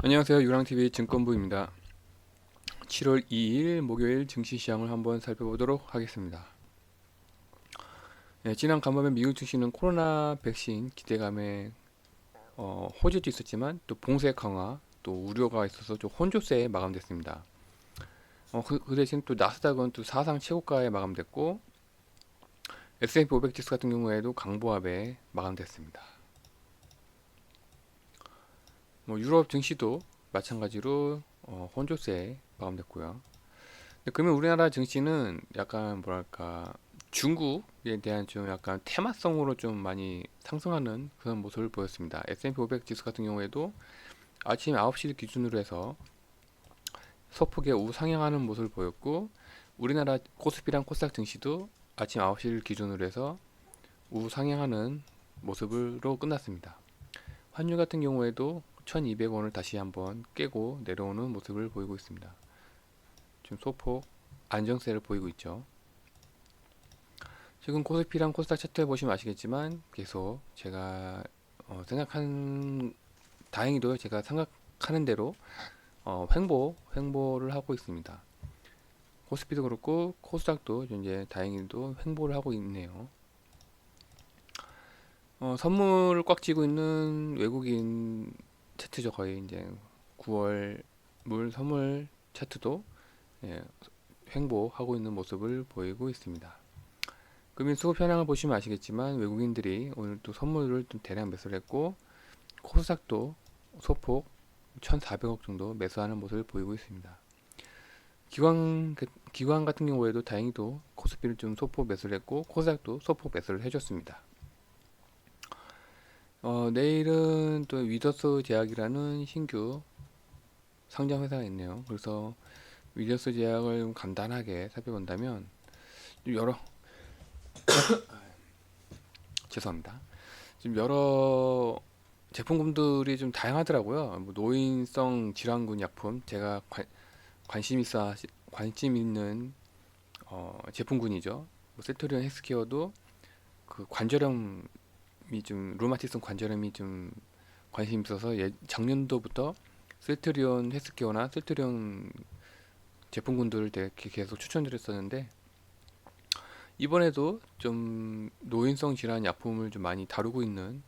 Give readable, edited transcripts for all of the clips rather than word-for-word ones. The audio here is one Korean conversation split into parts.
안녕하세요. 유랑TV 증권부입니다. 7월 2일 목요일 증시시장을 한번 살펴보도록 하겠습니다. 지난 간밤에 미국 증시는 코로나 백신 기대감에 호재도 있었지만 또 봉쇄 강화 또 우려가 있어서 좀 혼조세에 마감됐습니다. 그 대신 또 나스닥은 또 사상 최고가에 마감됐고 S&P 500 지수 같은 경우에도 강보합에 마감됐습니다. 유럽 증시도 마찬가지로 혼조세에 마감됐고요. 그러면 우리나라 증시는 약간 뭐랄까 중국에 대한 좀 약간 테마성으로 좀 많이 상승하는 그런 모습을 보였습니다. S&P 500 지수 같은 경우에도 아침 9시 기준으로 해서 소폭의 우상향하는 모습을 보였고 우리나라 코스피랑 코스닥 증시도 아침 9시를 기준으로 해서 우상향하는 모습으로 끝났습니다. 환율 같은 경우에도 1200원을 다시 한번 깨고 내려오는 모습을 보이고 있습니다. 좀 소폭 안정세를 보이고 있죠. 지금 코스피랑 코스닥 차트를 보시면 아시겠지만 계속 제가 생각한 다행히도 제가 생각하는 대로 횡보를 하고 있습니다. 코스피도 그렇고 코스닥도 이제 다행히도 횡보를 하고 있네요. 선물을 꽉 쥐고 있는 외국인 차트죠. 거의 이제 9월 물 선물 차트도 예, 횡보하고 있는 모습을 보이고 있습니다. 금일 수급 현황을 보시면 아시겠지만 외국인들이 오늘 또 선물을 좀 대량 매수를 했고 코스닥도 소폭 1,400억 정도 매수하는 모습을 보이고 있습니다. 기관 같은 경우에도 다행히도 코스피를 좀 소폭 매수를 했고 코스닥도 소폭 매수를 해줬습니다. 내일은 또 위더스 제약이라는 신규 상장 회사가 있네요. 그래서 위더스 제약을 간단하게 살펴본다면 여러 죄송합니다. 지금 여러 제품군들이 좀 다양하더라고요. 뭐 노인성 질환군 약품 제가 관심 있는 제품군이죠. 뭐 세토리온 헬스케어도 그 관절염이 좀 루마티성 관절염이 좀 관심 있어서 작년도부터 세토리온 헬스케어나 세토리온 제품군들을 되게 계속 추천드렸었는데 이번에도 좀 노인성 질환 약품을 좀 많이 다루고 있는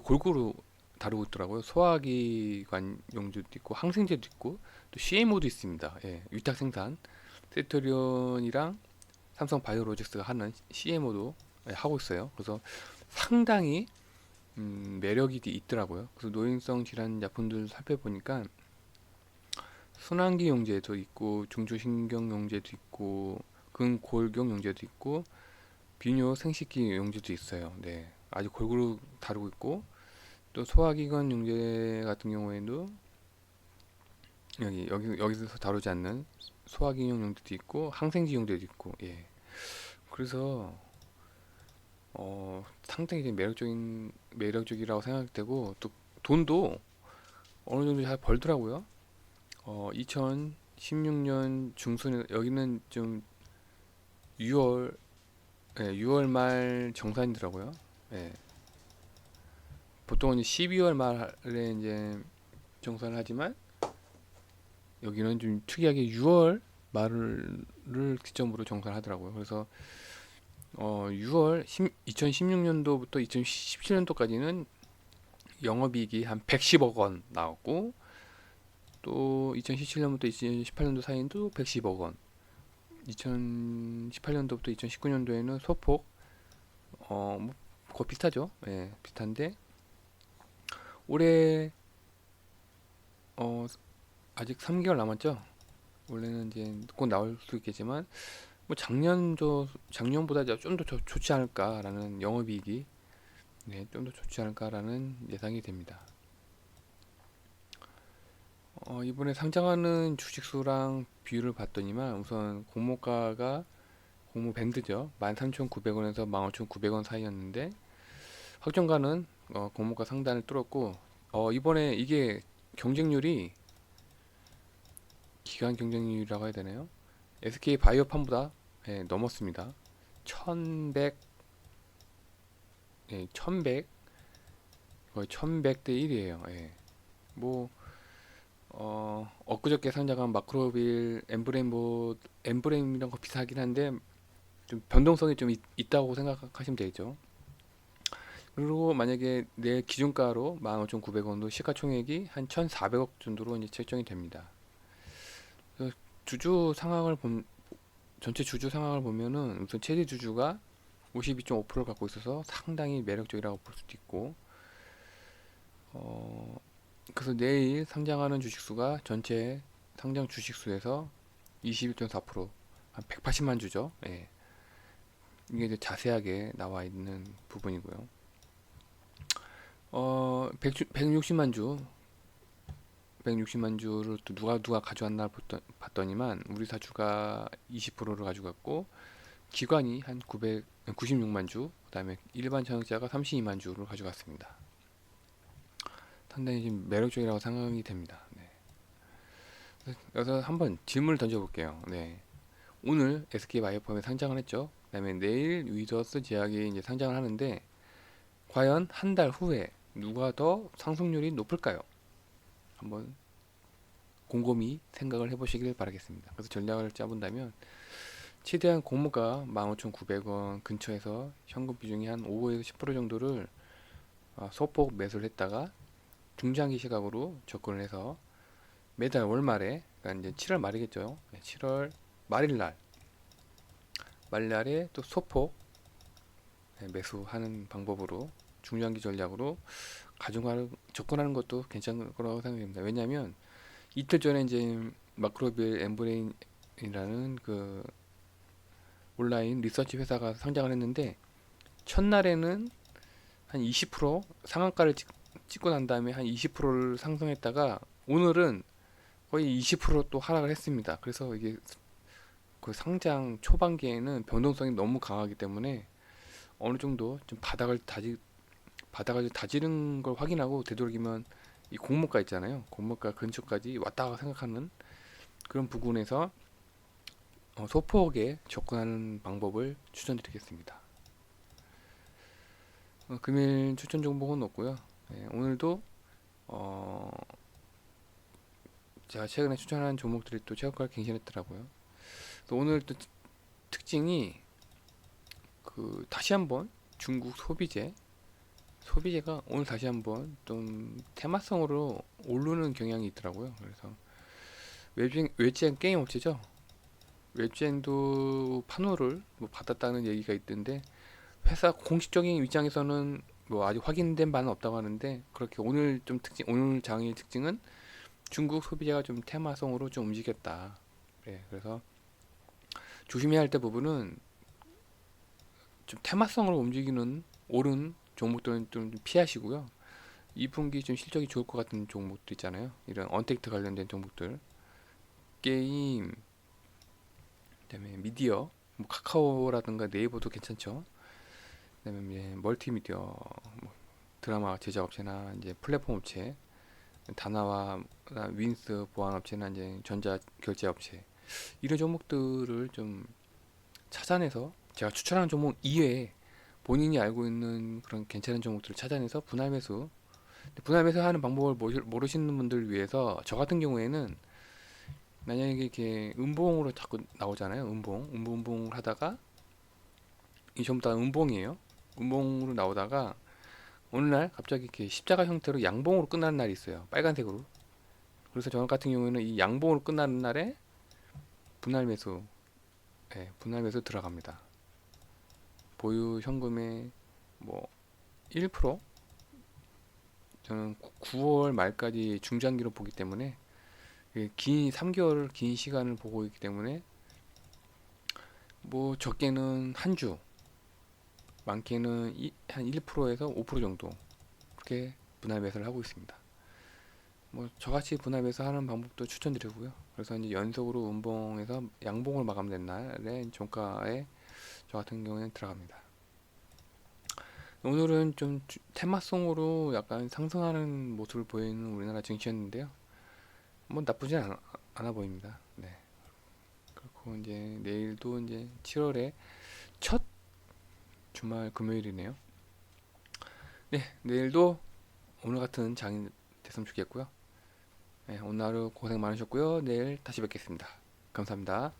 골고루 다루고 있더라고요. 소화기관 용도도 있고 항생제도 있고 또 CMO도 있습니다. 예, 위탁 생산 세토리온이랑 삼성 바이오로직스가 하는 CMO도 하고 있어요. 그래서 상당히 매력이 있더라고요. 그래서 노인성 질환 약품들 살펴보니까 순환기 용제도 있고 중추신경 용제도 있고 근골격 용제도 있고 비뇨 생식기 용제도 있어요. 네, 아주 골고루 다루고 있고 또 소화기관 용제 같은 경우에도 여기서 다루지 않는 소화기용 용제도 있고 항생제 용제도 있고 예. 그래서 상당히 매력적이라고 생각되고 또 돈도 어느 정도 잘 벌더라고요. 2016년 중순에 여기는 좀 6월 6월 말 정산이더라고요. 예. 보통은 12월 말에 이제 정산을 하지만 여기는 좀 특이하게 6월 말을 기점으로 정산하더라고요. 그래서 2016년도부터 2017년도까지는 영업이익이 한 110억 원 나왔고 또 2017년부터 2018년도 사이에도 110억 원 2018년도부터 2019년도에는 소폭 뭐 거의 비슷하죠. 예, 비슷한데 올해 어, 아직 3개월 남았죠. 원래는 이제 곧 나올 수 있겠지만 뭐 작년보다 좀 더 좋지 않을까라는 영업이익이 네, 좀 더 좋지 않을까라는 예상이 됩니다. 이번에 상장하는 주식수랑 비율을 봤더니만 우선 공모 밴드죠. 13,900원에서 15,900원 사이였는데 확정가는 공모가 상단을 뚫었고 이번에 이게 경쟁률이 기간 경쟁률이라고 해야 되나요? SK 바이오팜보다 넘었습니다. 1100 1100 거의 1100대 1이에요. 예. 뭐 엊그저께 상장한 마크로빌 엠브레임이랑 거 비슷하긴 한데 좀 변동성이 좀 있다고 생각하시면 되죠. 그리고 만약에 내 기준가로 15,900원도 시가총액이 한 1,400억 정도로 이제 책정이 됩니다. 그래서 주주 상황을 전체 주주 상황을 보면은 우선 최대 주주가 52.5%를 갖고 있어서 상당히 매력적이라고 볼 수도 있고, 그래서 내일 상장하는 주식수가 전체 상장 주식수에서 21.4%, 한 180만 주죠. 예. 이게 이제 자세하게 나와 있는 부분이고요. 160만 주, 160만 주를 또 누가 가져왔나 봤더니만 우리 사주가 20%를 가져갔고 기관이 한 96만 주, 그다음에 일반 청약자가 32만 주를 가져갔습니다. 상당히 좀 매력적이라고 생각이 됩니다. 네. 그래서 한번 질문을 던져볼게요. 네. 오늘 SK바이오팜에 상장을 했죠. 그다음에 내일 위더스 제약이 이제 상장을 하는데 과연 한 달 후에 누가 더 상승률이 높을까요? 한번 곰곰이 생각을 해보시길 바라겠습니다. 그래서 전략을 짜본다면 최대한 공모가 15,900원 근처에서 현금 비중이 한 5에서 10% 정도를 소폭 매수를 했다가 중장기 시각으로 접근을 해서 매달 월말에, 그러니까 이제 7월 말이겠죠. 7월 말일날 말날에 또 소폭 매수하는 방법으로 중장기 전략으로 가져가는 접근하는 것도 괜찮을 거라고 생각됩니다. 왜냐하면 이틀 전에 이제 마크로빌 엠브레인이라는 그 온라인 리서치 회사가 상장을 했는데 첫날에는 한 20% 상한가를 찍고 난 다음에 한 20%를 상승했다가 오늘은 거의 20%또 하락을 했습니다. 그래서 이게 그 상장 초반기에는 변동성이 너무 강하기 때문에 어느 정도 좀 바닥을 다지는 걸 확인하고 되도록이면 이 공모가 있잖아요. 공모가 근처까지 왔다가 생각하는 그런 부분에서 소폭에 접근하는 방법을 추천드리겠습니다. 금일 추천 종목은 없고요. 네, 오늘도 어, 제가 최근에 추천한 종목들이 또 최고가를 갱신했더라고요. 또 오늘 또 특징이 그 다시 한번 중국 소비재가 오늘 다시 한번 좀 테마성으로 오르는 경향이 있더라고요. 그래서 웹젠 게임 업체죠. 웹젠도 판호를 뭐 받았다는 얘기가 있던데 회사 공식적인 입장에서는 뭐 아직 확인된 바는 없다고 하는데 그렇게 오늘 장의 특징은 중국 소비자가 좀 테마성으로 좀 움직였다. 네, 그래서 조심해야 할 때 부분은 좀 테마성으로 움직이는 오른 종목들은 좀 피하시고요. 2분기 좀 실적이 좋을 것 같은 종목들 있잖아요. 이런 언택트 관련된 종목들, 게임, 그다음에 미디어, 뭐 카카오라든가 네이버도 괜찮죠. 그다음에 이제 멀티미디어, 뭐 드라마 제작 업체나 이제 플랫폼 업체, 다나와 윈스 보안 업체나 이제 전자 결제 업체 이런 종목들을 좀 찾아내서 제가 추천하는 종목 이외에 본인이 알고 있는 그런 괜찮은 종목들을 찾아내서 분할 매수하는 방법을 모르시는 분들을 위해서 저 같은 경우에는 만약에 이렇게 음봉으로 자꾸 나오잖아요. 음봉을 하다가 이 전부 다 음봉이에요. 음봉으로 나오다가 어느 날 갑자기 이렇게 십자가 형태로 양봉으로 끝나는 날이 있어요. 빨간색으로. 그래서 저 같은 경우에는 이 양봉으로 끝나는 날에 분할 매수, 분할 매수 들어갑니다. 보유 현금의 뭐 1%? 저는 9월 말까지 중장기로 보기 때문에 긴 3개월 긴 시간을 보고 있기 때문에 뭐 적게는 한 주, 많게는 한 1%에서 5% 정도 그렇게 분할 매수를 하고 있습니다. 뭐 저같이 분할 매수하는 방법도 추천드리고요. 그래서 이제 연속으로 음봉에서 양봉을 마감된 날에 종가에 저 같은 경우에는 들어갑니다. 오늘은 좀 테마성으로 약간 상승하는 모습을 보이는 우리나라 증시였는데요. 뭐 나쁘진 않아 보입니다. 네. 그렇고 이제 내일도 이제 7월에 첫 주말 금요일이네요. 네, 내일도 오늘 같은 장이 됐으면 좋겠고요. 오늘 하루 고생 많으셨고요. 내일 다시 뵙겠습니다. 감사합니다.